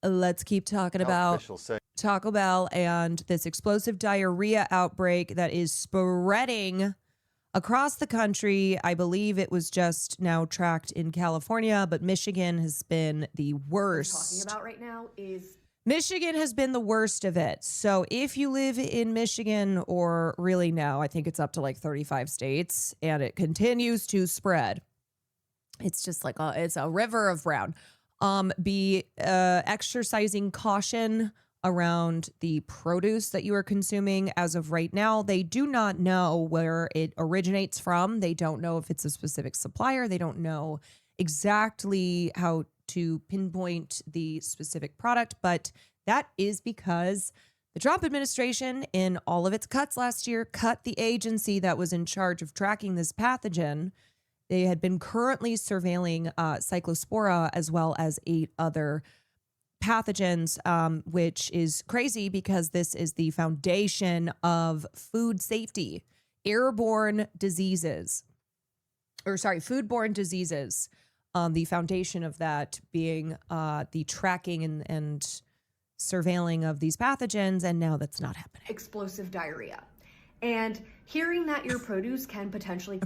let's keep talking about Taco Bell and this explosive diarrhea outbreak that is spreading across the country. I believe it was just now tracked in California, but Michigan has been the worst. What we're talking about right now is Michigan has been the worst of it. So if you live in Michigan, or really now, I think it's up to like 35 states, and it continues to spread. It's just like it's a river of brown. Be exercising caution around the produce that you are consuming as of right now. They do not know where it originates from. They don't know if it's a specific supplier. They don't know exactly how to pinpoint the specific product, but that is because the Trump administration, in all of its cuts last year, cut the agency that was in charge of tracking this pathogen. They had been currently surveilling Cyclospora as well as 8 other pathogens, which is crazy because this is the foundation of food safety, foodborne diseases. The foundation of that being the tracking and surveilling of these pathogens, and now that's not happening. Explosive diarrhea. And hearing that your produce can potentially...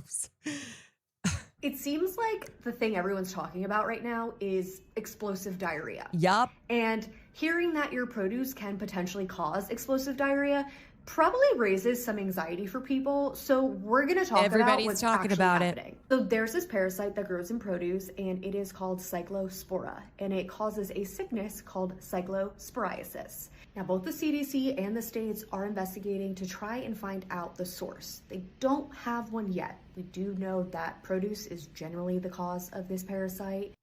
It seems like the thing everyone's talking about right now is explosive diarrhea. Yup. And hearing that your produce can potentially cause explosive diarrhea probably raises some anxiety for people. So we're going to talk about what's actually happening. So there's this parasite that grows in produce, and it is called Cyclospora, and it causes a sickness called cyclosporiasis. Now, both the CDC and the states are investigating to try and find out the source. They don't have one yet. We do know that produce is generally the cause of this parasite,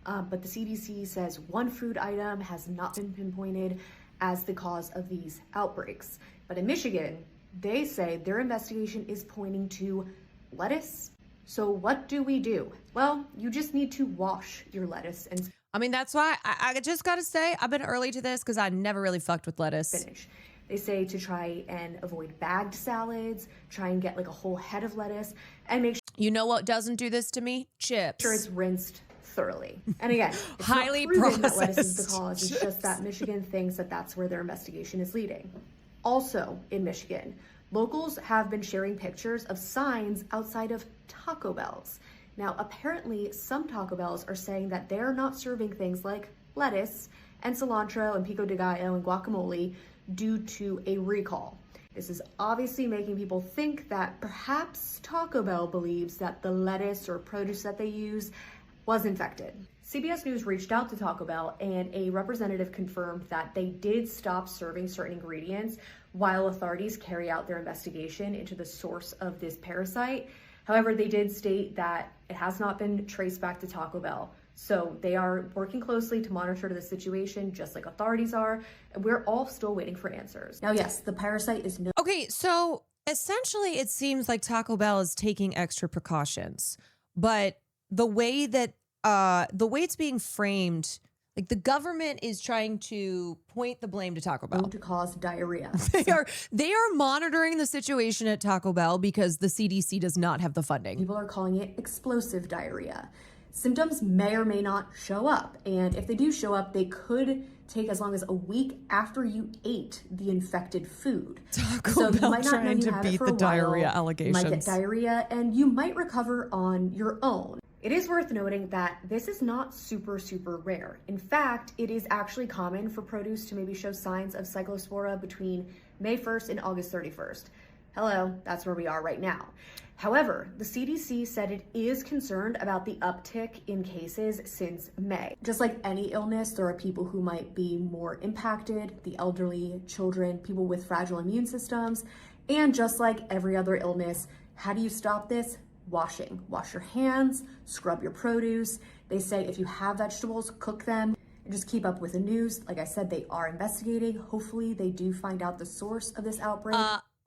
but the CDC says one food item has not been pinpointed as the cause of these outbreaks. But in Michigan, they say their investigation is pointing to lettuce. So what do we do? Well, you just need to wash your lettuce and that's why I just got to say I've been early to this because I never really fucked with lettuce. Spinach. They say to try and avoid bagged salads, try and get like a whole head of lettuce, and make sure... You know what doesn't do this to me? Chips. Sure it's rinsed thoroughly. And again, it's highly not proven processed that lettuce is the cause. It's just that Michigan thinks that that's where their investigation is leading. Also in Michigan, locals have been sharing pictures of signs outside of Taco Bells. Now, apparently some Taco Bells are saying that they're not serving things like lettuce and cilantro and pico de gallo and guacamole due to a recall. This is obviously making people think that perhaps Taco Bell believes that the lettuce or produce that they use was infected. CBS News reached out to Taco Bell, and a representative confirmed that they did stop serving certain ingredients while authorities carry out their investigation into the source of this parasite. However, they did state that it has not been traced back to Taco Bell. So they are working closely to monitor the situation, just like authorities are, and we're all still waiting for answers. Now, yes, the parasite is no... Okay, so essentially it seems like Taco Bell is taking extra precautions, but the way it's being framed, like the government is trying to point the blame to Taco Bell to cause diarrhea. They are monitoring the situation at Taco Bell because the CDC does not have the funding. People are calling it explosive diarrhea. Symptoms may or may not show up, and if they do show up, they could take as long as a week after you ate the infected food. Taco Bell trying to beat the diarrhea allegations. You might get diarrhea, and you might recover on your own. It is worth noting that this is not super rare. In fact, it is actually common for produce to maybe show signs of cyclospora between May 1st and August 31st. Hello, that's where we are right now. However, the CDC said it is concerned about the uptick in cases since May. Just like any illness, there are people who might be more impacted, the elderly, children, people with fragile immune systems, and just like every other illness, how do you stop this? Washing. Wash your hands, scrub your produce. They say if you have vegetables, cook them, and just keep up with the news. Like I said, they are investigating. Hopefully they do find out the source of this outbreak.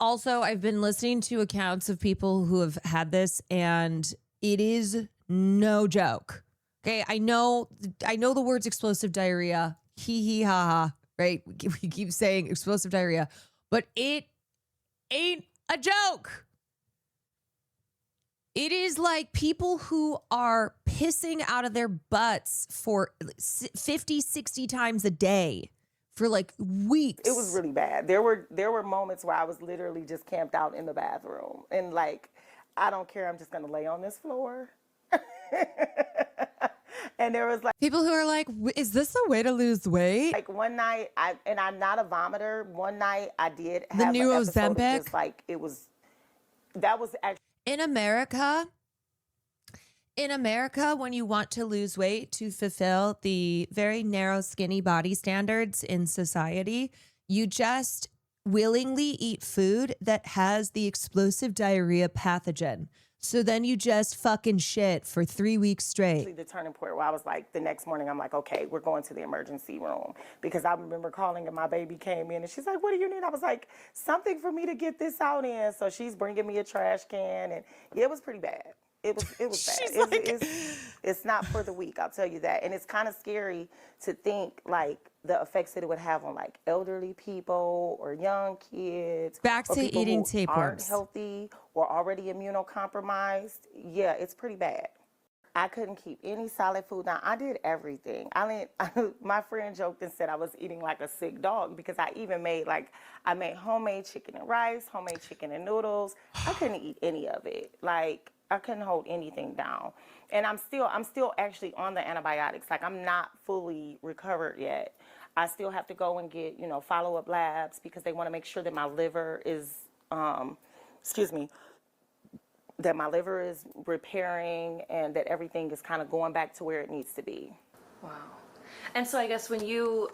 Also, I've been listening to accounts of people who have had this, and it is no joke. Okay, I know the words explosive diarrhea, hee ha ha, right? We keep saying explosive diarrhea, but it ain't a joke. It is like people who are pissing out of their butts for 50, 60 times a day for like weeks. It was really bad. There were moments where I was literally just camped out in the bathroom and like, I don't care, I'm just gonna lay on this floor. And there was like people who are like, is this a way to lose weight? Like one night, I'm not a vomiter. One night I did have The new an episode of Ozempic? just like that was actually In America, when you want to lose weight to fulfill the very narrow, skinny body standards in society, you just willingly eat food that has the explosive diarrhea pathogen. So then you just fucking shit for 3 weeks straight. the turning point where I was like, the next morning, I'm like, okay, we're going to the emergency room. Because I remember calling and my baby came in and she's like, what do you need? I was like, something for me to get this out in. So she's bringing me a trash can and it was pretty bad. It was bad. It's not for the weak, I'll tell you that. And it's kind of scary to think like the effects that it would have on like elderly people or young kids. Back or to people eating who tapeworms. aren't healthy or already immunocompromised. Yeah, it's pretty bad. I couldn't keep any solid food down. I did everything. My friend joked and said I was eating like a sick dog because I even made I made homemade chicken and rice, homemade chicken and noodles. I couldn't eat any of it. Like I couldn't hold anything down. And I'm still actually on the antibiotics. Like I'm not fully recovered yet. I still have to go and get, follow-up labs because they want to make sure that my liver is that my liver is repairing and that everything is kind of going back to where it needs to be. Wow. And so I guess when you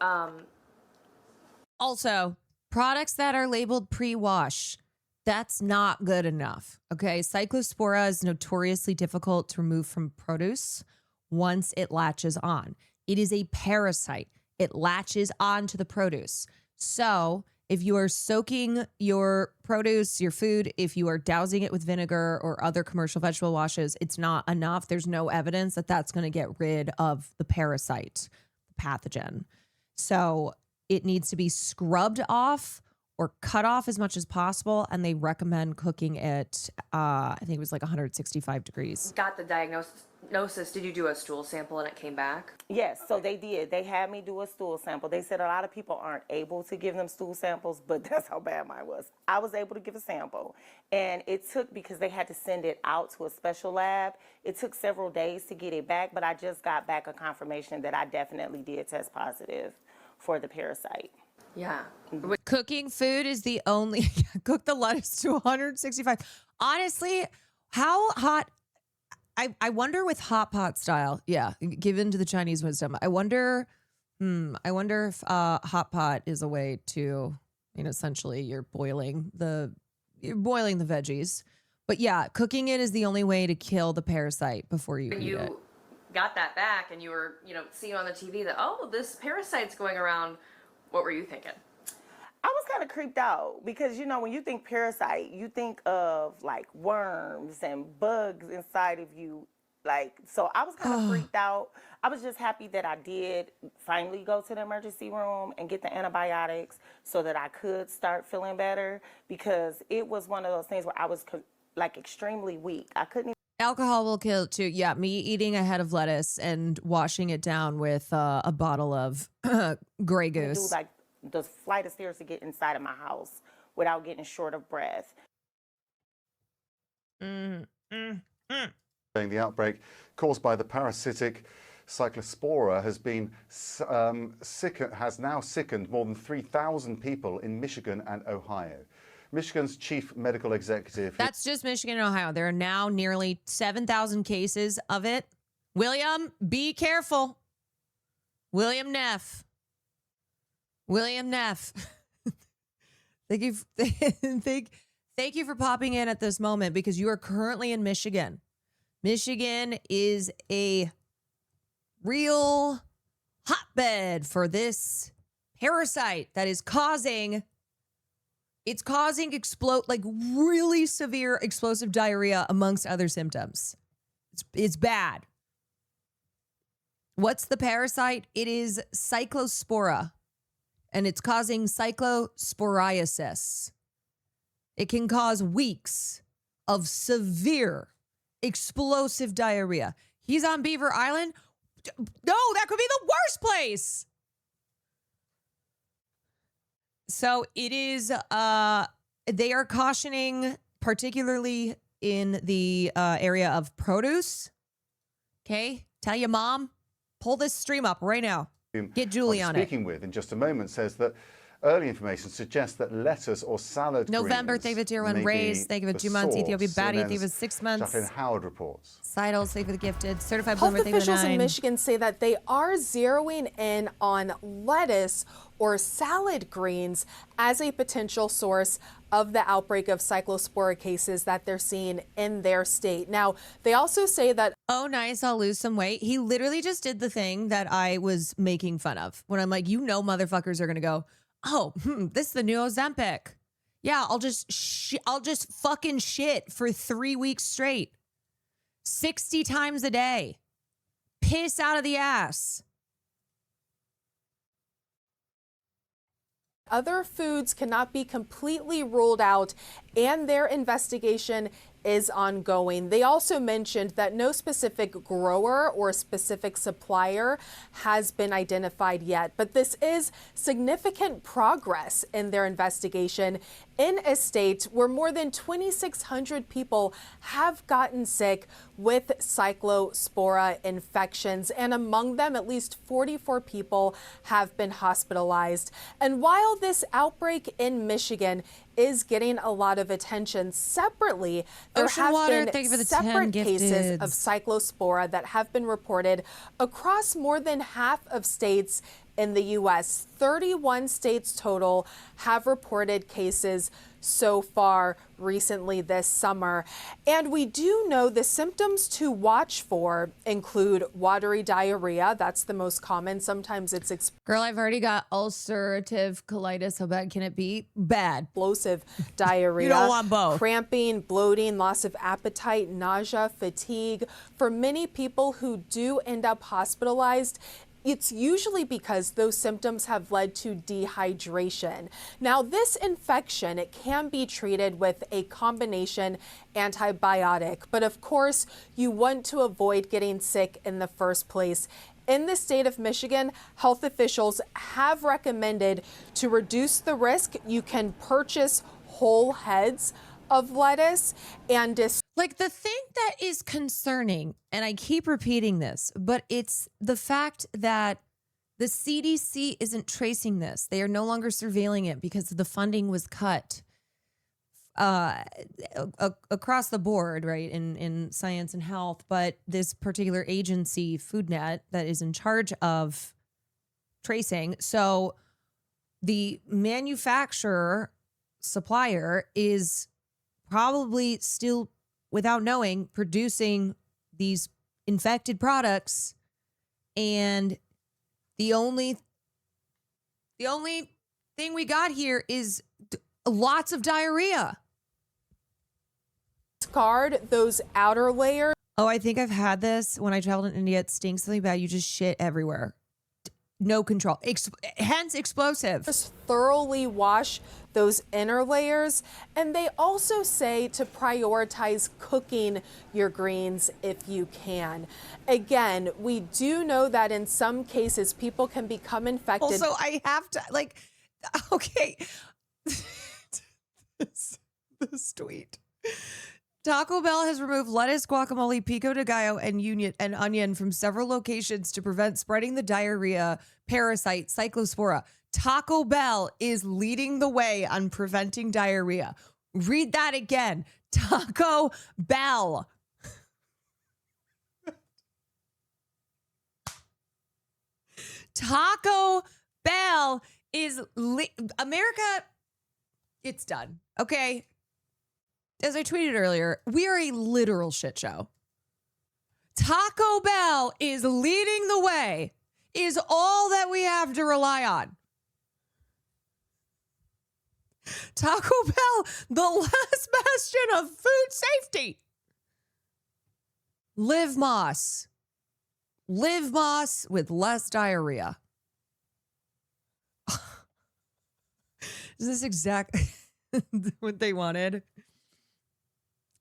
Also, products that are labeled pre-wash, that's not good enough. Okay. Cyclospora is notoriously difficult to remove from produce once it latches on. It is a parasite. It latches onto the produce. So if you are soaking your produce, your food, if you are dousing it with vinegar or other commercial vegetable washes, it's not enough. There's no evidence that that's going to get rid of the parasite, the pathogen. So it needs to be scrubbed off or cut off as much as possible. And they recommend cooking it, I think it was like 165 degrees. got the diagnosis, did you do a stool sample and it came back? Yes, so they did. They had me do a stool sample. They said a lot of people aren't able to give them stool samples, but that's how bad mine was. I was able to give a sample. And it took, because they had to send it out to a special lab, it took several days to get it back, but I just got back a confirmation that I definitely did test positive for the parasite. Yeah. Cooking food is the only, cook the lettuce to 165. Honestly, how hot, I wonder with hot pot style, yeah, given to the Chinese wisdom, I wonder if hot pot is a way to, essentially you're boiling the veggies. But yeah, cooking it is the only way to kill the parasite before you When eat it. you got that back and you were, seeing on the TV that, oh, this parasite's going around, what were you thinking? I was kind of creeped out because, when you think parasite, you think of like worms and bugs inside of you. So I was kind of freaked out. I was just happy that I did finally go to the emergency room and get the antibiotics so that I could start feeling better, because it was one of those things where I was like extremely weak. I couldn't. Alcohol will kill too. Yeah, me eating a head of lettuce and washing it down with a bottle of Grey Goose. Do like the flight of stairs to get inside of my house without getting short of breath. The outbreak caused by the parasitic Cyclospora has now sickened more than 3,000 people in Michigan and Ohio. Michigan's chief medical executive. That's just Michigan and Ohio. There are now nearly 7,000 cases of it. William, be careful. William Neff. Thank you. Thank you for popping in at this moment, because you are currently in Michigan. Michigan is a real hotbed for this parasite that is causing really severe explosive diarrhea amongst other symptoms. It's bad. What's the parasite? It is Cyclospora, and it's causing cyclosporiasis. It can cause weeks of severe explosive diarrhea. He's on Beaver Island. No, that could be the worst place. So it is, they are cautioning, particularly in the area of produce. Okay, tell your mom, pull this stream up right now. Get Julie on it. Speaking with in just a moment says that early information suggests that lettuce or salad November, greens they give it 0 1 may raised. be They give it the 2 months. Ethiopia source. bad. CNN's Ethiopia 6 months. Jacqueline Howard reports. Sidles, they for the gifted. Certified Health bloomer, they for the officials in 9. Michigan say that they are zeroing in on lettuce or salad greens as a potential source of the outbreak of cyclospora cases that they're seeing in their state. Now, they also say that, Oh, nice, I'll lose some weight. He literally just did the thing that I was making fun of when I'm like, you know, motherfuckers are going to go, oh, this is the new Ozempic. Yeah, I'll just fucking shit for 3 weeks straight. 60 times a day. Piss out of the ass. other foods cannot be completely ruled out, and their investigation is ongoing. They also mentioned that no specific grower or specific supplier has been identified yet, but this is significant progress in their investigation in a state where more than 2,600 people have gotten sick with cyclospora infections, and among them, at least 44 people have been hospitalized. And while this outbreak in Michigan is getting a lot of attention, separately, there Ocean have Water, been thank you for the 10 separate cases gifteds. of cyclospora that have been reported across more than half of states in the U.S. 31 states total have reported cases so far recently this summer. And we do know the symptoms to watch for include watery diarrhea. That's the most common. Sometimes it's Girl, I've already got ulcerative colitis. How bad can it be? Bad. explosive diarrhea. You don't want both. Cramping, bloating, loss of appetite, nausea, fatigue. For many people who do end up hospitalized, it's usually because those symptoms have led to dehydration. Now, this infection, it can be treated with a combination antibiotic, but of course, you want to avoid getting sick in the first place. In the state of Michigan, health officials have recommended to reduce the risk, you can purchase whole heads of lettuce and Like, the thing that is concerning, and I keep repeating this, but it's the fact that the CDC isn't tracing this. They are no longer surveilling it because the funding was cut across the board, right, in science and health. But this particular agency, FoodNet, that is in charge of tracing. So the manufacturer, supplier is probably still, without knowing, producing these infected products, and the only thing we got here is lots of diarrhea. discard those outer layers. Oh, I think I've had this when I traveled in India. It stinks really bad. You just shit everywhere. No control. Hence explosive. Just thoroughly wash those inner layers. And they also say to prioritize cooking your greens if you can. Again, we do know that in some cases people can become infected. Also, I have to, like, okay. this tweet. Taco Bell has removed lettuce, guacamole, pico de gallo, and onion from several locations to prevent spreading the diarrhea parasite cyclospora. Taco Bell is leading the way on preventing diarrhea. Read that again. Taco Bell. Taco Bell is America. It's done. Okay. As I tweeted earlier, we are a literal shit show. Taco Bell is leading the way, is all that we have to rely on. Taco Bell, the last bastion of food safety. Live Moss. Live Moss with less diarrhea. Is this exactly what they wanted?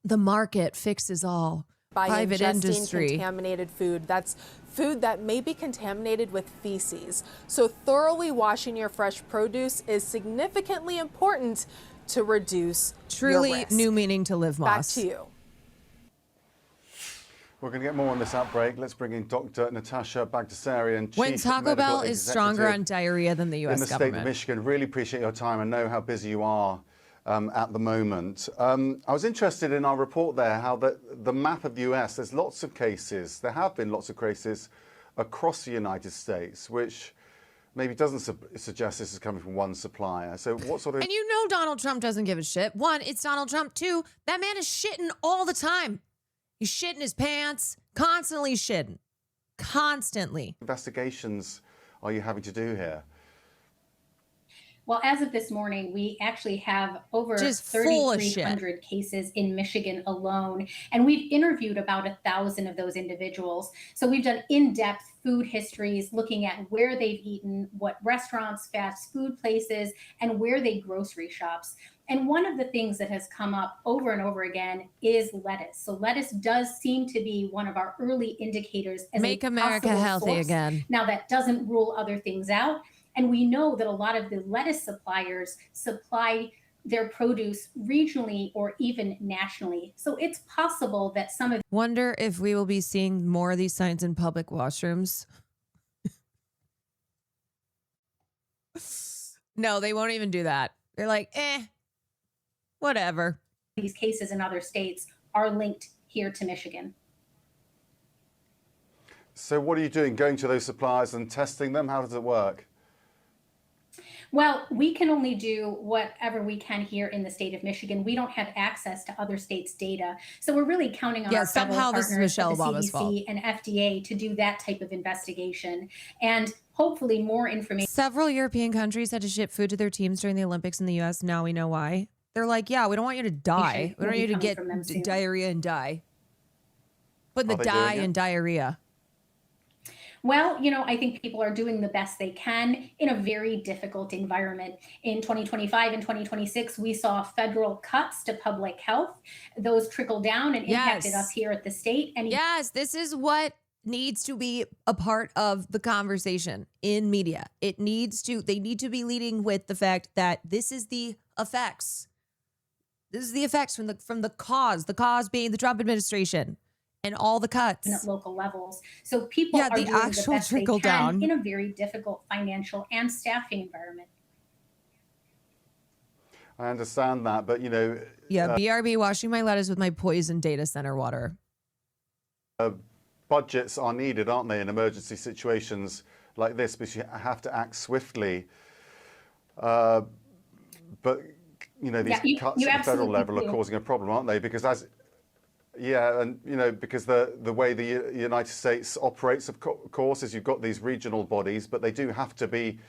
The market fixes all. by Private ingesting industry. contaminated food. That's food that may be contaminated with feces. So thoroughly washing your fresh produce is significantly important to reduce your Truly risk. new meaning to live Back moss. to you. We're going to get more on this outbreak. Let's bring in Dr. Natasha Bagdasarian, When Chief Taco Medical Bell is stronger on Executive diarrhea than the U.S. in the government. state of Michigan. Really appreciate your time. I know how busy you are at the moment. I was interested in our report there, how the map of the US, there's lots of cases. There have been lots of cases across the United States, which maybe doesn't suggest this is coming from one supplier. So what sort of... And you know Donald Trump doesn't give a shit. One, it's Donald Trump. Two, that man is shitting all the time. He's shitting his pants, constantly shitting. Constantly. investigations are you having to do here? Well, as of this morning, we actually have over Just full of shit. 3,300 cases in Michigan alone, and we've interviewed about 1,000 of those individuals. So we've done in-depth food histories, looking at where they've eaten, what restaurants, fast food places, and where they grocery shops. And one of the things that has come up over and over again is lettuce. So lettuce does seem to be one of our early indicators as Make a America possible healthy source. again. Now, that doesn't rule other things out. And we know that a lot of the lettuce suppliers supply their produce regionally or even nationally. So it's possible that some of Wonder if we will be seeing more of these signs in public washrooms. No, they won't even do that. They're like, whatever. these cases in other states are linked here to Michigan. So what are you doing? Going to those suppliers and testing them? How does it work? Well, we can only do whatever we can here in the state of Michigan. We don't have access to other states' data. So we're really counting on Yeah, our federal somehow this is partners, Michelle the Obama's fault. CDC and FDA, to do that type of investigation. And hopefully more information. Several European countries had to ship food to their teams during the Olympics in the U.S. Now we know why. They're like, yeah, we don't want you to die. We don't will want you be to coming get from them soon. diarrhea and die. Put the Are they doing die it? in diarrhea. Well, you know, I think people are doing the best they can in a very difficult environment. In 2025 and 2026, we saw federal cuts to public health. Those trickled down and impacted Yes. us here at the state. And Yes, this is what needs to be a part of the conversation in media. They need to be leading with the fact that this is the effects. This is the effects from the cause being the Trump administration and all the cuts. at local levels. So people Yeah, are the doing the actual best they trickle can down. in a very difficult financial and staffing environment. I understand that, but you know, Yeah, BRB washing my lettuce with my poison data center water. budgets are needed, aren't they, in emergency situations like this, because you have to act swiftly. But you know, these Yeah, you cuts at the federal absolutely level are do. causing a problem, aren't they? Because and you know, because the way the United States operates, of course, is you've got these regional bodies, but they do have to be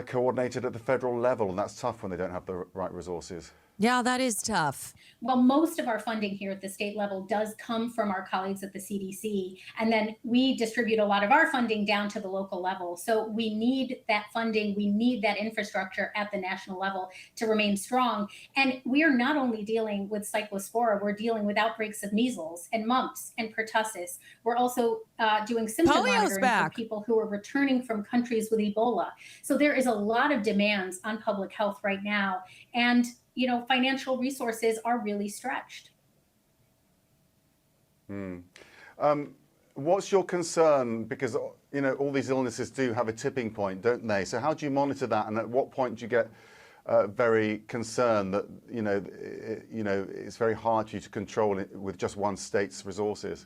coordinated at the federal level, and that's tough when they don't have the right resources. Yeah, that is tough. Well, most of our funding here at the state level does come from our colleagues at the CDC, and then we distribute a lot of our funding down to the local level. So we need that funding, we need that infrastructure at the national level to remain strong. And we are not only dealing with cyclospora, we're dealing with outbreaks of measles and mumps and pertussis. We're also doing symptom Polio's monitoring back. for people who are returning from countries with Ebola. So there is a lot of demands on public health right now. And you know, financial resources are really stretched. What's your concern? Because you know, all these illnesses do have a tipping point, don't they? So how do you monitor that, and at what point do you get very concerned that you know it's very hard for you to control it with just one state's resources?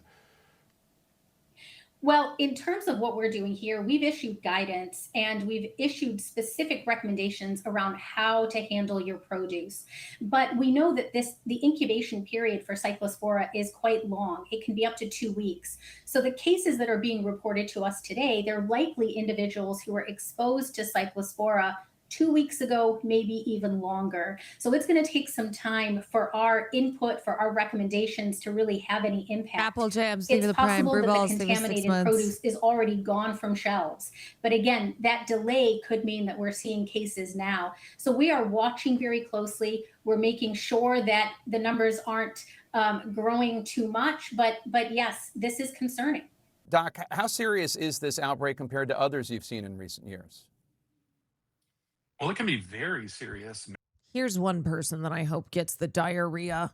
Well, in terms of what we're doing here, we've issued guidance and we've issued specific recommendations around how to handle your produce. But we know that the incubation period for cyclospora is quite long. It can be up to 2 weeks. So the cases that are being reported to us today, they're likely individuals who were exposed to cyclospora 2 weeks ago, maybe even longer. So it's going to take some time for our input, for our recommendations to really have any impact. Apple jam, Steve It's of the Prime, possible brew that balls, the Steve of 6 contaminated months. produce is already gone from shelves. But again, that delay could mean that we're seeing cases now. So we are watching very closely. We're making sure that the numbers aren't growing too much. But yes, this is concerning. Doc, how serious is this outbreak compared to others you've seen in recent years? Well, it can be very serious. Here's one person that I hope gets the diarrhea,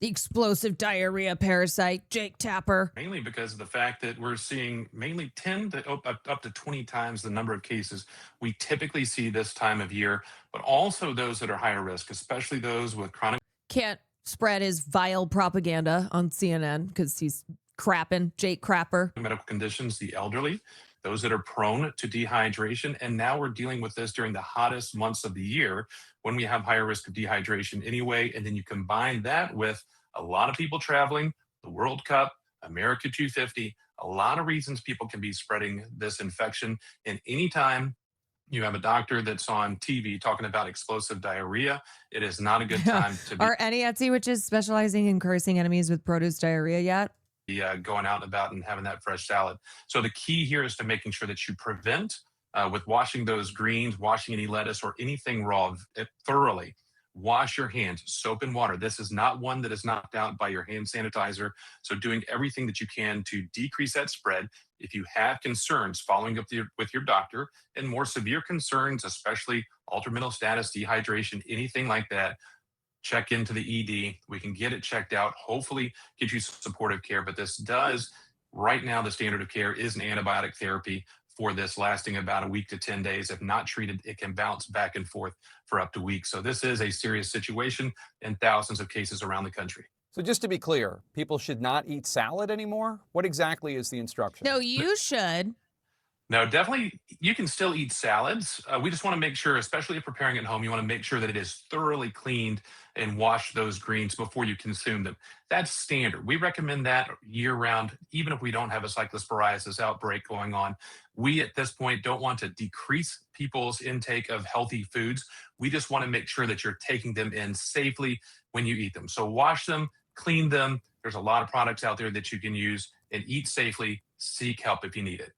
the explosive diarrhea parasite, Jake Tapper. Mainly because of the fact that we're seeing mainly 10 to up to 20 times the number of cases we typically see this time of year, but also those that are higher risk, especially those with chronic. Can't spread his vile propaganda on CNN because he's crapping, Jake Crapper. Medical conditions, the elderly, those that are prone to dehydration. And now we're dealing with this during the hottest months of the year when we have higher risk of dehydration anyway. And then you combine that with a lot of people traveling, the World Cup, America 250, a lot of reasons people can be spreading this infection. And anytime you have a doctor that's on TV talking about explosive diarrhea, it is not a good time to be. Are any Etsy witches specializing in cursing enemies with produce diarrhea yet? Going out and about and having that fresh salad. So the key here is to making sure that you prevent with washing those greens, washing any lettuce or anything raw thoroughly. Wash your hands, soap and water. This is not one that is knocked out by your hand sanitizer. So doing everything that you can to decrease that spread. If you have concerns, following up with your doctor, and more severe concerns, especially altered mental status, dehydration, anything like that, check into the ED. We can get it checked out, hopefully get you supportive care. But this does, right now, the standard of care is an antibiotic therapy for this, lasting about a week to 10 days. If not treated, it can bounce back and forth for up to weeks. So this is a serious situation and thousands of cases around the country. So just to be clear, people should not eat salad anymore? What exactly is the instruction? No, you should. No, definitely, you can still eat salads. We just want to make sure, especially if preparing at home, you want to make sure that it is thoroughly cleaned and wash those greens before you consume them. That's standard. We recommend that year round, even if we don't have a cyclosporiasis outbreak going on. We, at this point, don't want to decrease people's intake of healthy foods. We just want to make sure that you're taking them in safely when you eat them. So wash them, clean them. There's a lot of products out there that you can use, and eat safely. Seek help if you need it.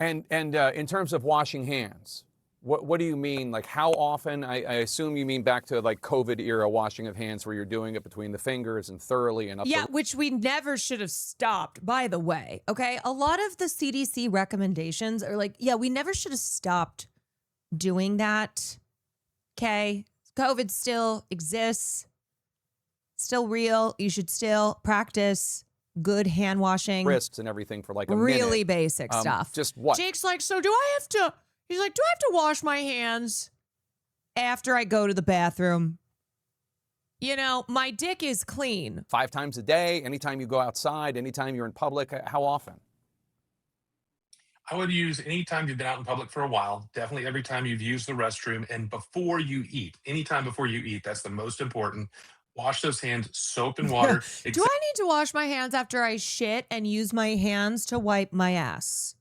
And in terms of washing hands, what do you mean? Like how often? I assume you mean back to like COVID era washing of hands where you're doing it between the fingers and thoroughly and up. Yeah, which we never should have stopped, by the way. Okay. A lot of the CDC recommendations are like, yeah, we never should have stopped doing that. Okay. COVID still exists, still real. You should still practice good hand washing, wrists and everything for like a really minute. basic stuff. Just what? Jake's like, so do I have to? He's like, do I have to wash my hands after I go to the bathroom? You know, my dick is clean. 5 times a day, anytime you go outside, anytime you're in public. How often? I would use anytime you've been out in public for a while, definitely every time you've used the restroom, and before you eat. Anytime before you eat, that's the most important. Wash those hands, soap and water. Do I need to wash my hands after I shit and use my hands to wipe my ass?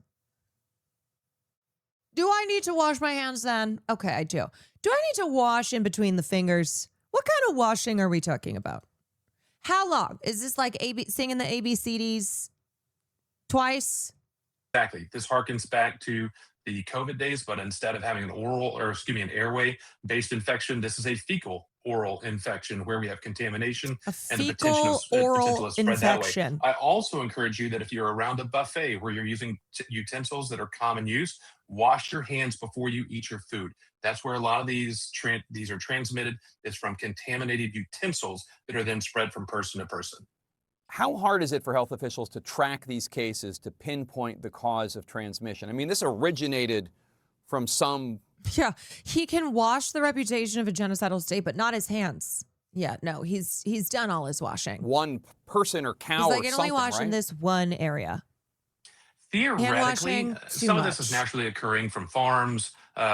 Do I need to wash my hands then? Okay, I do. Do I need to wash in between the fingers? What kind of washing are we talking about? How long? Is this like singing the ABCDs twice? Exactly. This harkens back to the COVID days, but instead of having an airway-based infection, this is a fecal oral infection where we have contamination and the potential to spread that way. I also encourage you that if you're around a buffet where you're using utensils that are common use, wash your hands before you eat your food. That's where a lot of these are transmitted. It's from contaminated utensils that are then spread from person to person. How hard is it for health officials to track these cases to pinpoint the cause of transmission? I mean, this originated from some... Yeah, he can wash the reputation of a genocidal state, but not his hands. Yeah, no, he's done all his washing. One person or cow he's like, or something, only wash right? in this one area. Theoretically, some of this is naturally occurring from farms,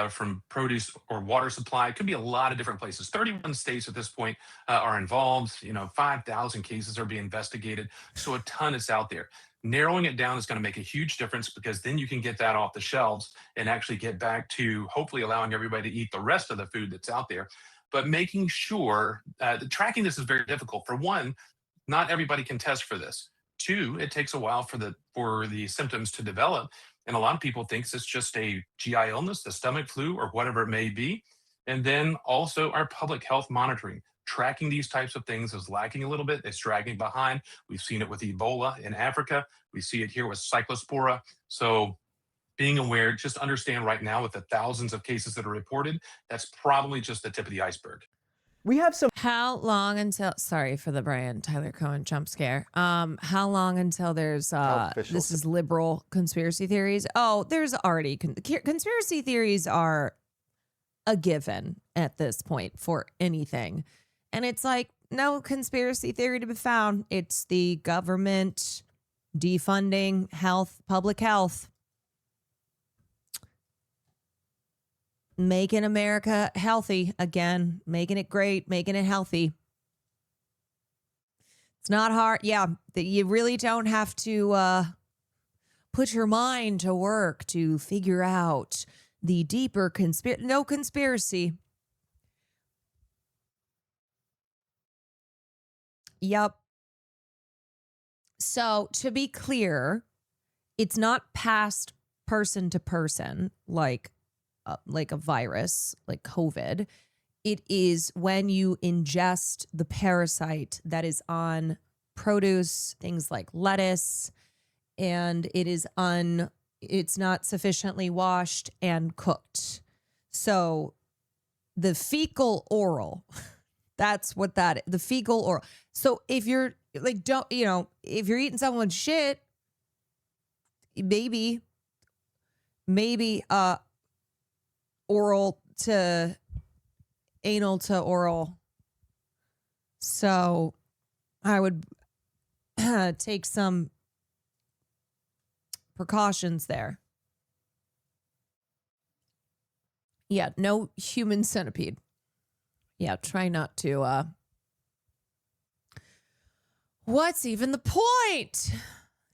from produce or water supply. It could be a lot of different places. 31 states at this point are involved. 5,000 cases are being investigated. So a ton is out there. Narrowing it down is going to make a huge difference because then you can get that off the shelves and actually get back to hopefully allowing everybody to eat the rest of the food that's out there. But making sure tracking this is very difficult. For one, not everybody can test for this. 2, it takes a while for the symptoms to develop. And a lot of people think it's just a GI illness, the stomach flu, or whatever it may be. And then also our public health monitoring, tracking these types of things is lacking a little bit. It's dragging behind. We've seen it with Ebola in Africa. We see it here with Cyclospora. So being aware, just understand right now with the thousands of cases that are reported, that's probably just the tip of the iceberg. We have some. How long until, sorry for the Brian Tyler Cohen jump scare. How long until there's this is liberal conspiracy theories? Oh, there's already conspiracy theories are a given at this point for anything. And it's like no conspiracy theory to be found. It's the government defunding health, public health, making America healthy again, making it great, making it healthy. It's not hard. Yeah, you really don't have to put your mind to work to figure out the deeper no conspiracy. Yep. So to be clear, it's not passed person to person like a virus, like COVID. It is when you ingest the parasite that is on produce, things like lettuce, and it's not sufficiently washed and cooked. So the fecal oral, that's what that is, the fecal oral. So if you're like, if you're eating someone's shit, maybe oral to anal to oral. So I would take some precautions there. Yeah, no human centipede. Yeah, try not to. What's even the point?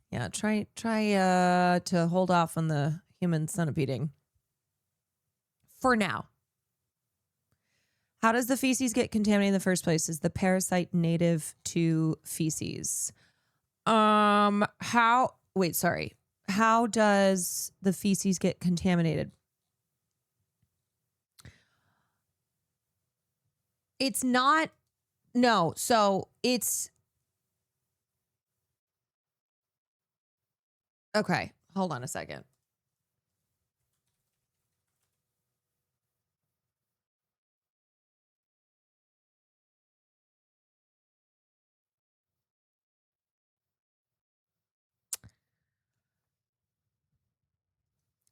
Yeah, try to hold off on the human centipeding. For now. How does the feces get contaminated in the first place? Is the parasite native to feces? How does the feces get contaminated? It's not, no, so it's, okay, hold on a second.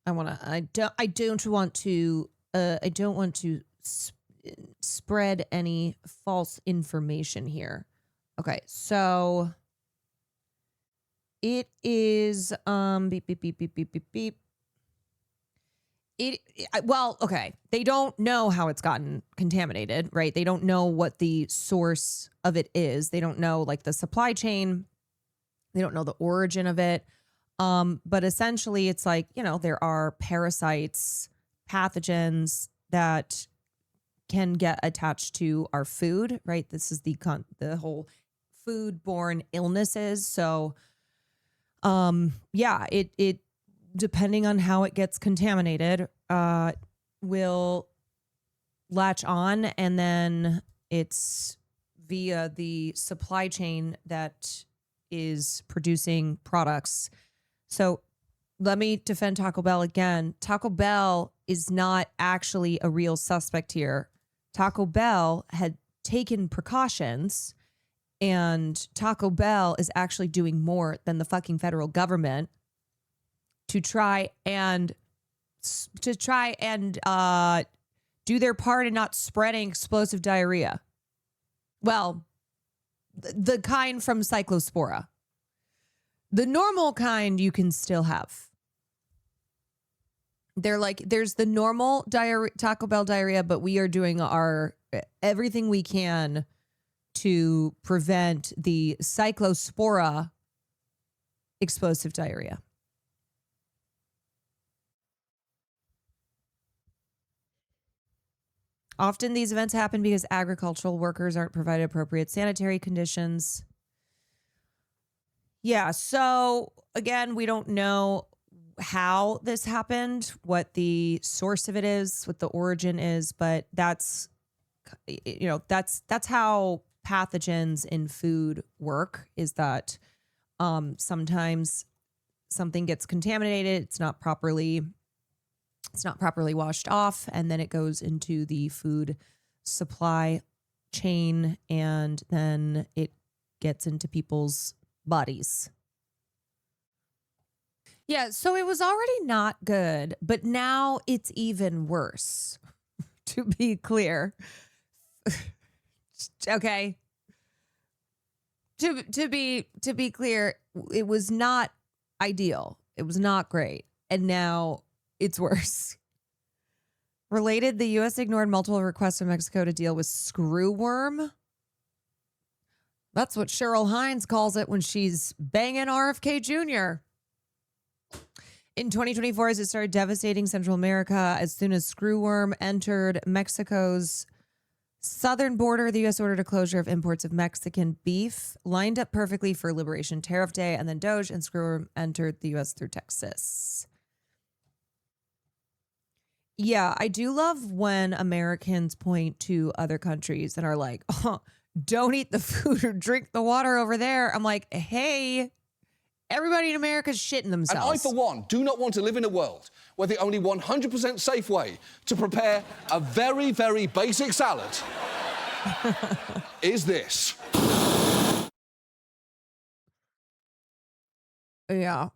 I don't want to spread any false information here. Okay, so it is beep beep beep beep beep beep beep. Okay, they don't know how it's gotten contaminated, right? They don't know what the source of it is. They don't know like the supply chain. They don't know the origin of it. But essentially it's like, there are parasites, pathogens that can get attached to our food, right? This is the whole foodborne illnesses. So, it depending on how it gets contaminated, will latch on, and then it's via the supply chain that is producing products. So let me defend Taco Bell again. Taco Bell is not actually a real suspect here. Taco Bell had taken precautions, and Taco Bell is actually doing more than the fucking federal government to try and do their part in not spreading explosive diarrhea. Well, the kind from Cyclospora. The normal kind you can still have. They're like, there's the normal Taco Bell diarrhea, but we are doing everything we can to prevent the Cyclospora explosive diarrhea. Often these events happen because agricultural workers aren't provided appropriate sanitary conditions. Yeah, so again, we don't know how this happened, what the source of it is, what the origin is, but that's that's how pathogens in food work, is that sometimes something gets contaminated, it's not properly washed off, and then it goes into the food supply chain, and then it gets into people's bodies. Yeah, so it was already not good, but now it's even worse. To be clear. Okay. To be clear, it was not ideal. It was not great. And now it's worse. Related, the U.S. ignored multiple requests from Mexico to deal with screwworm. That's what Cheryl Hines calls it when she's banging RFK Jr. In 2024, as it started devastating Central America, as soon as screwworm entered Mexico's southern border, the U.S. ordered a closure of imports of Mexican beef, lined up perfectly for Liberation Tariff Day, and then Doge and screwworm entered the U.S. through Texas. Yeah, I do love when Americans point to other countries and are like, oh, don't eat the food or drink the water over there. I'm like, hey, everybody in America is shitting themselves. And I, for one, do not want to live in a world where the only 100% safe way to prepare a very, very basic salad is this. Yeah,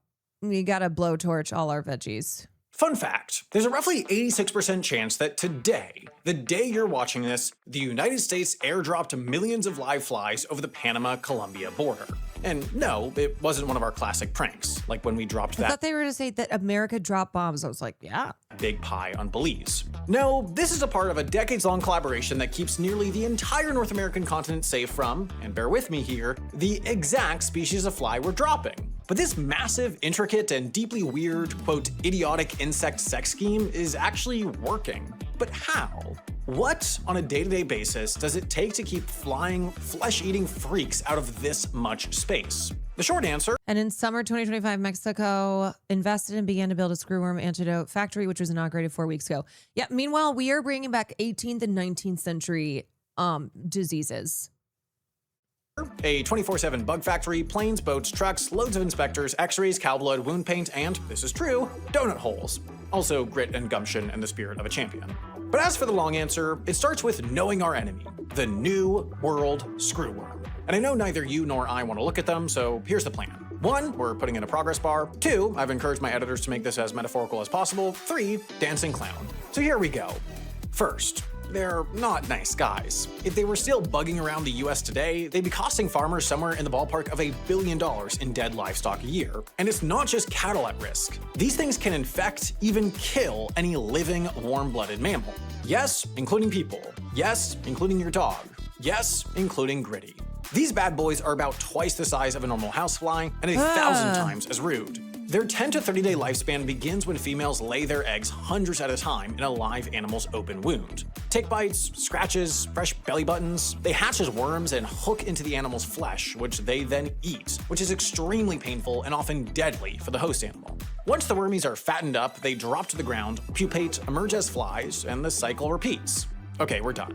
we got to blowtorch all our veggies. Fun fact, there's a roughly 86% chance that today, the day you're watching this, the United States airdropped millions of live flies over the Panama-Colombia border. And no, it wasn't one of our classic pranks, like when we dropped I that thought they were going to say that America dropped bombs. I was like, yeah. big pie on Belize. No, this is a part of a decades-long collaboration that keeps nearly the entire North American continent safe from, and bear with me here, the exact species of fly we're dropping. But this massive, intricate, and deeply weird, quote, idiotic insect sex scheme is actually working. But how? What, on a day-to-day basis, does it take to keep flying, flesh-eating freaks out of this much space? The short answer. And in summer 2025, Mexico invested and began to build a screwworm antidote factory, which was inaugurated 4 weeks ago. Yeah, meanwhile, we are bringing back 18th and 19th century diseases. A 24/7 bug factory, planes, boats, trucks, loads of inspectors, x-rays, cow blood, wound paint, and, this is true, donut holes. Also grit and gumption and the spirit of a champion. But as for the long answer, it starts with knowing our enemy, the New World Screwworm. And I know neither you nor I want to look at them, so here's the plan. 1, we're putting in a progress bar. 2, I've encouraged my editors to make this as metaphorical as possible. 3, dancing clown. So here we go. First, they're not nice guys. If they were still bugging around the US today, they'd be costing farmers somewhere in the ballpark of $1 billion in dead livestock a year. And it's not just cattle at risk. These things can infect, even kill, any living, warm-blooded mammal. Yes, including people. Yes, including your dog. Yes, including Gritty. These bad boys are about twice the size of a normal housefly and 1,000 times as rude. Their 10 to 30 day lifespan begins when females lay their eggs hundreds at a time in a live animal's open wound. Tick bites, scratches, fresh belly buttons, they hatch as worms and hook into the animal's flesh, which they then eat, which is extremely painful and often deadly for the host animal. Once the wormies are fattened up, they drop to the ground, pupate, emerge as flies, and the cycle repeats. Okay, we're done.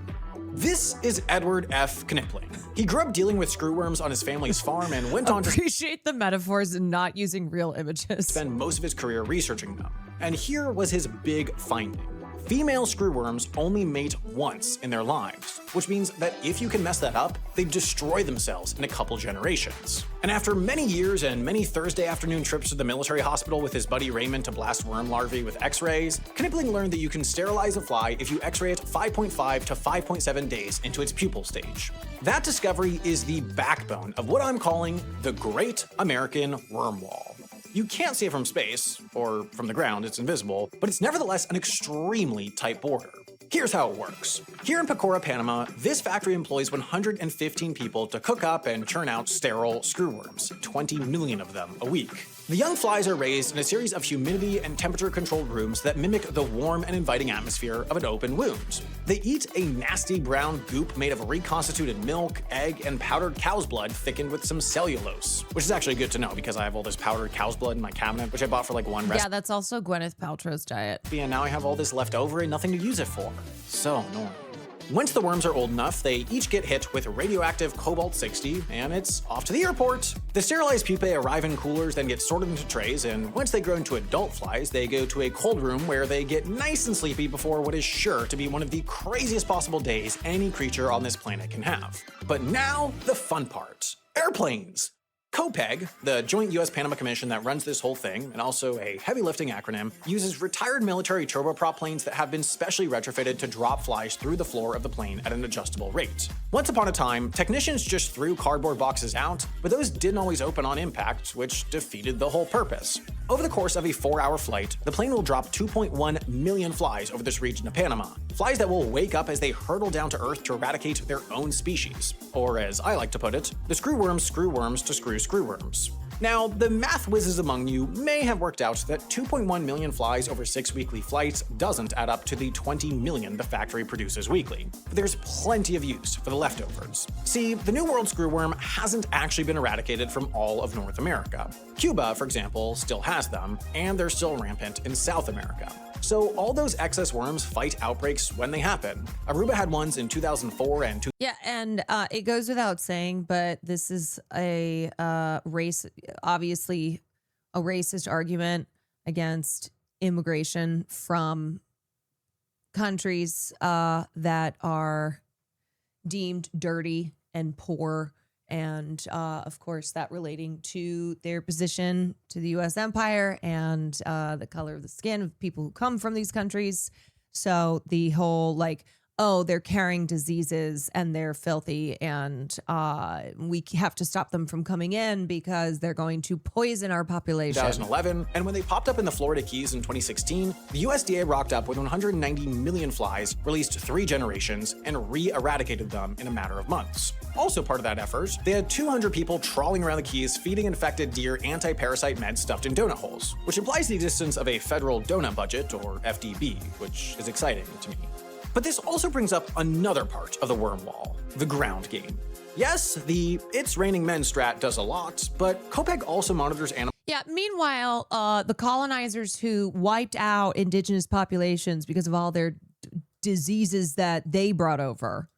This is Edward F. Knipling. He grew up dealing with screwworms on his family's farm and went on to appreciate the metaphors and not using real images. Spend most of his career researching them. And here was his big finding. Female screwworms only mate once in their lives, which means that if you can mess that up, they destroy themselves in a couple generations. And after many years and many Thursday afternoon trips to the military hospital with his buddy Raymond to blast worm larvae with x-rays, Knipling learned that you can sterilize a fly if you x-ray it 5.5 to 5.7 days into its pupal stage. That discovery is the backbone of what I'm calling the Great American Worm Wall. You can't see it from space, or from the ground, it's invisible, but it's nevertheless an extremely tight border. Here's how it works. Here in Pecora, Panama, this factory employs 115 people to cook up and churn out sterile screwworms, 20 million of them a week. The young flies are raised in a series of humidity and temperature-controlled rooms that mimic the warm and inviting atmosphere of an open wound. They eat a nasty brown goop made of reconstituted milk, egg, and powdered cow's blood thickened with some cellulose, which is actually good to know because I have all this powdered cow's blood in my cabinet, which I bought for like one recipe. Yeah, that's also Gwyneth Paltrow's diet. And now I have all this left over and nothing to use it for. So annoying. Once the worms are old enough, they each get hit with radioactive cobalt-60, and it's off to the airport. The sterilized pupae arrive in coolers, then get sorted into trays, and once they grow into adult flies, they go to a cold room where they get nice and sleepy before what is sure to be one of the craziest possible days any creature on this planet can have. But now, the fun part. Airplanes! COPEG, the Joint U.S.-Panama Commission that runs this whole thing, and also a heavy-lifting acronym, uses retired military turboprop planes that have been specially retrofitted to drop flies through the floor of the plane at an adjustable rate. Once upon a time, technicians just threw cardboard boxes out, but those didn't always open on impact, which defeated the whole purpose. Over the course of a 4-hour flight, the plane will drop 2.1 million flies over this region of Panama. Flies that will wake up as they hurtle down to Earth to eradicate their own species. Or as I like to put it, the screw worms to screw screwworms. Now, the math whizzes among you may have worked out that 2.1 million flies over 6 weekly flights doesn't add up to the 20 million the factory produces weekly. But there's plenty of use for the leftovers. See, the New World screwworm hasn't actually been eradicated from all of North America. Cuba, for example, still has them, and they're still rampant in South America. So all those excess worms fight outbreaks when they happen. Aruba had ones in 2004 and Yeah, and it goes without saying, but this is a obviously a racist argument against immigration from countries that are deemed dirty and poor, and of course that relating to their position to the U.S. empire and the color of the skin of people who come from these countries. So the whole like, oh, they're carrying diseases and they're filthy and we have to stop them from coming in because they're going to poison our population. 2011, and when they popped up in the Florida Keys in 2016, the USDA rocked up with 190 million flies, released 3 generations, and re-eradicated them in a matter of months. Also part of that effort, they had 200 people trawling around the Keys feeding infected deer anti-parasite meds stuffed in donut holes, which implies the existence of a federal donut budget, or FDB, which is exciting to me. But this also brings up another part of the worm wall, the ground game. Yes, the It's Raining Men strat does a lot, but COPEG also monitors animals. Yeah, meanwhile, the colonizers who wiped out indigenous populations because of all their diseases that they brought over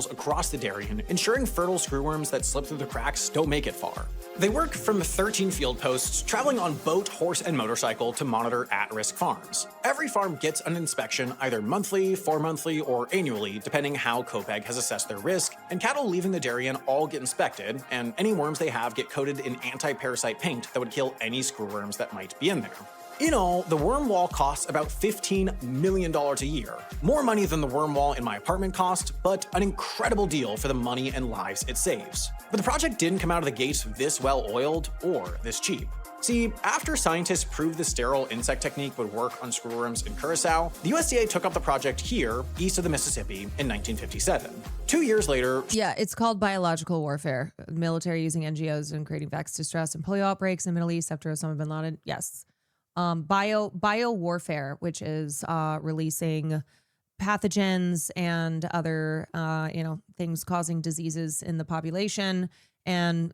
across the Darien, ensuring fertile screwworms that slip through the cracks don't make it far. They work from 13 field posts, traveling on boat, horse, and motorcycle to monitor at-risk farms. Every farm gets an inspection either monthly, 4-monthly, or annually, depending how COPEG has assessed their risk, and cattle leaving the Darien all get inspected, and any worms they have get coated in anti-parasite paint that would kill any screwworms that might be in there. In all, the worm wall costs about $15 million a year. More money than the worm wall in my apartment cost, but an incredible deal for the money and lives it saves. But the project didn't come out of the gates this well-oiled or this cheap. See, after scientists proved the sterile insect technique would work on screwworms in Curacao, the USDA took up the project here, east of the Mississippi, in 1957. 2 years later... Yeah, it's called biological warfare. The military using NGOs and creating vax distress and polio outbreaks in the Middle East after Osama bin Laden. Yes. Bio warfare, which is releasing pathogens and other things causing diseases in the population, and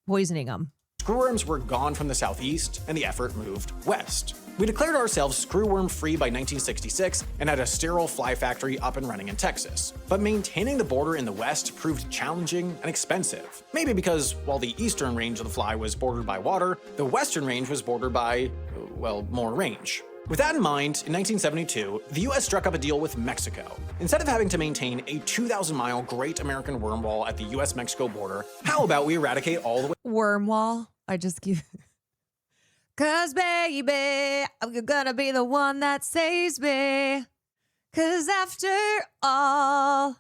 poisoning them. Screwworms were gone from the southeast, and the effort moved west. We declared ourselves screwworm-free by 1966 and had a sterile fly factory up and running in Texas. But maintaining the border in the west proved challenging and expensive. Maybe because while the eastern range of the fly was bordered by water, the western range was bordered by, well, more range. With that in mind, in 1972, the US struck up a deal with Mexico. Instead of having to maintain a 2,000-mile Great American Worm Wall at the US-Mexico border, how about we eradicate all the way— Worm wall? I just keep... 'Cause baby, you're gonna be the one that saves me. 'Cause after all,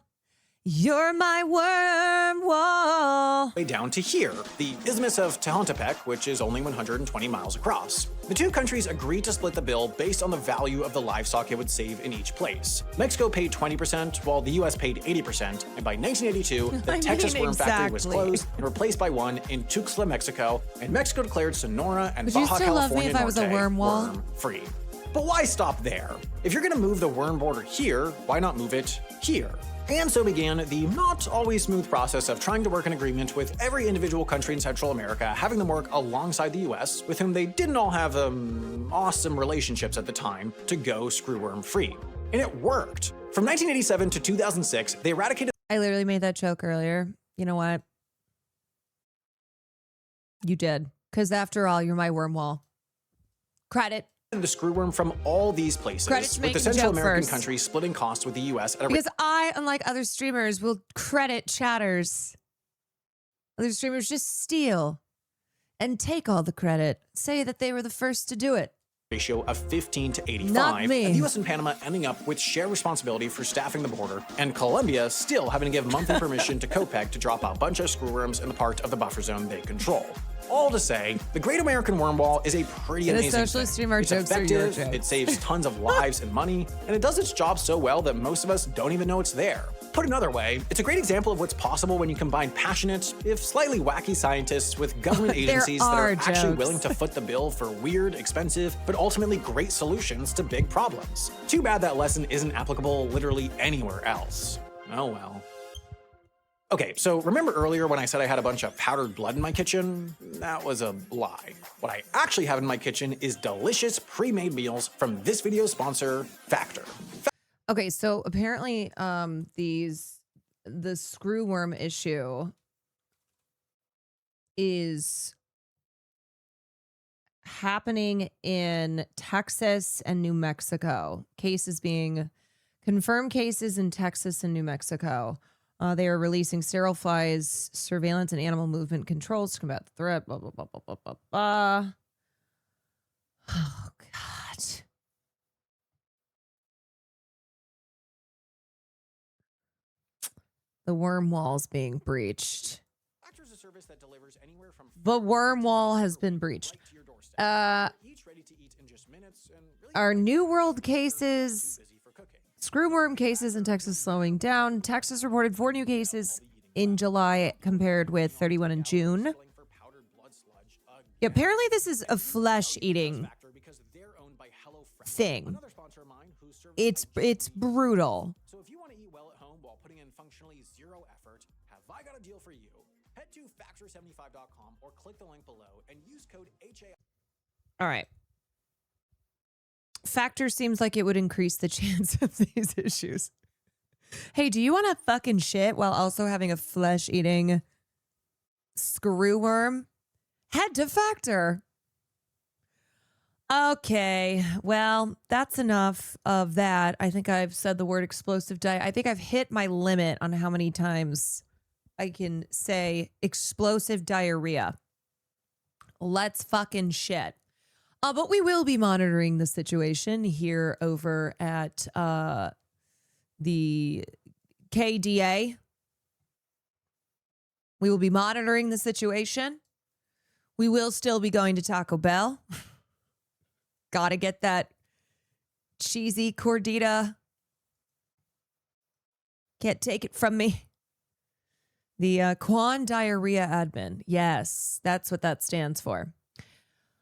you're my worm wall. Way down to here, the Isthmus of Tehuantepec, which is only 120 miles across. The two countries agreed to split the bill based on the value of the livestock it would save in each place. Mexico paid 20%, while the US paid 80%, and by 1982, the Texas worm factory was closed and replaced by one in Tuxtla, Mexico, and Mexico declared Sonora and Baja California love me if I was a worm wall? worm-free. But why stop there? If you're gonna move the worm border here, why not move it here? And so began the not always smooth process of trying to work an agreement with every individual country in Central America, having them work alongside the US, with whom they didn't all have awesome relationships at the time, to go screwworm free. And it worked. For From 1987 to 2006, they eradicated I literally made that joke earlier. You know what? You did. Because after all, you're my worm wall. Credit. the screwworm from all these places, Credit to with the making the Central joke American first. countries splitting costs with the U.S. at a Because I, unlike other streamers, will credit chatters. Other streamers just steal and take all the credit. Say that they were the first to do it. ratio of 15 to 85, Not me. and the U.S. and Panama ending up with shared responsibility for staffing the border, and Colombia still having to give monthly permission to COPEC to drop a bunch of screwworms in the part of the buffer zone they control. All to say, the Great American Worm Wall is a pretty In a amazing socialist thing. stream, our It's jokes are your effective, jokes. it saves tons of lives and money, and it does its job so well that most of us don't even know it's there. Put another way, it's a great example of what's possible when you combine passionate, if slightly wacky scientists with government There agencies that are are actually jokes. willing to foot the bill for weird, expensive, but ultimately great solutions to big problems. Too bad that lesson isn't applicable literally anywhere else. Oh well. Okay, so remember earlier when I said I had a bunch of powdered blood in my kitchen? That was a lie. What I actually have in my kitchen is delicious pre-made meals from this video's sponsor, Factor. Okay, so apparently the screwworm issue is happening in Texas and New Mexico. Cases being confirmed cases in Texas and New Mexico. They are releasing sterile flies, surveillance, and animal movement controls to combat the threat. Blah, blah, blah, blah, blah, blah, blah. Oh, God. The worm wall's being breached. Factor's a service that delivers anywhere from The worm wall has been breached. right to your doorstep. Each ready to eat in just minutes and really Our New World cases, busy for cooking. screwworm cases in Texas slowing down. Texas reported 4 new cases in July compared with 31 in June. For powdered blood sludge, Yeah, apparently this is a flesh-eating Factor because they're owned by HelloFresh, thing. another sponsor of mine who serves It's brutal. So if you want to eat well at home while putting in functionally zero effort, have I got a deal for you? Head to factor75.com or click the link below and use code HA. All right. Factor seems like it would increase the chance of these issues. Hey, do you want to fucking shit while also having a flesh-eating screwworm? Head to Factor. Okay, well, that's enough of that. I think I've said the word explosive diet. I think I've hit my limit on how many times I can say explosive diarrhea. Let's fucking shit. But we will be monitoring the situation here over at the KDA. We will be monitoring the situation. We will still be going to Taco Bell. Gotta get that cheesy cordita. Can't take it from me. The Kwan Diarrhea Admin. Yes, that's what that stands for.